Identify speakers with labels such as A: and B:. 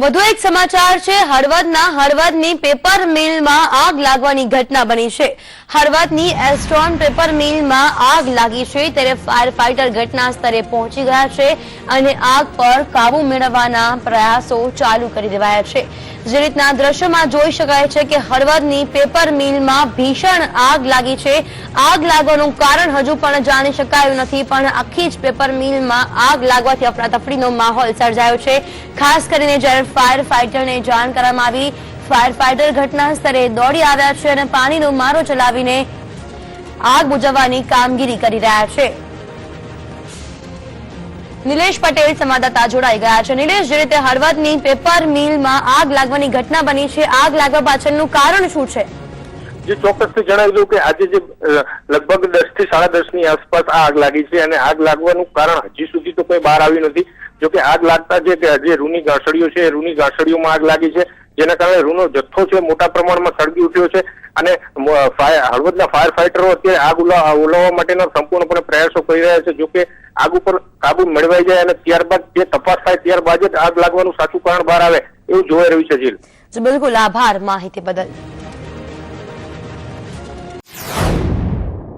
A: વધુ એક સમાચાર છે હળવદના હળવદની પેપર મિલમાં આગ લાગવાની ઘટના બની છે। હળવદની એસ્ટ્રોન પેપર મિલમાં આગ લાગી છે ત્યારે ફાયર ફાઈટર ઘટના સ્થળે પહોંચી ગયા છે અને આગ પર કાબુ મેળવવાના પ્રયાસો ચાલુ કરી દેવાયા છે। જે રીતના દ્રશ્યમાં જોઈ શકાય છે કે હળવદની પેપર મિલમાં ભીષણ આગ લાગી છે। આગ લાગવાનું કારણ હજુ પણ જાણી શકાયું નથી, પણ આખી જ પેપર મિલમાં આગ લાગવાથી અફરાતફરીનો માહોલ સર્જાયો છે। ખાસ કરીને જ્યારે ફાયર ફાઈટરને જાણ કરવામાં આવી, ફાયર ફાઈટર ઘટના સ્થળે દોડી આવ્યા છે અને પાણીનો મારો ચલાવીને આગ બુઝાવવાની કામગીરી કરી રહ્યા છે। નિલેશ પટેલ સંવાદદાતા જોડાઈ ગયા છે। નિલેશ, જે રીતે હળવદની પેપર મિલમાં આગ લાગવાની ઘટના બની છે, આગ લાગવા પાછળનું કારણ શું છે?
B: જે ચોક્કસથી જણાવી દઉં કે આજે જે લગભગ 10 થી 10:30 ની આસપાસ આગ લાગી છે અને આગ લાગવાનું કારણ હજી સુધી તો કોઈ બહાર આવ્યું નથી। જોકે આગ લાગતા જે રૂની ગાંસડીઓ છે એ રૂની ગાંસડીઓમાં આગ લાગી છે, જેના કારણે રૂનો જથ્થો છે મોટા પ્રમાણમાં સળગી ઉઠ્યો છે અને હળવદના ફાયર ફાઈટરો અત્યારે આગ ઓલવવા માટેના સંપૂર્ણપણે પ્રયાસો કરી રહ્યા છે। જોકે આગ ઉપર કાબુ મેળવાઈ જાય અને ત્યારબાદ જે તપાસ થાય ત્યારબાદ જ આગ લાગવાનું સાચું કારણ બહાર આવે એવું જોવાઈ રહ્યું છે। જીલ,
A: બિલકુલ, આભાર માહિતી બદલ।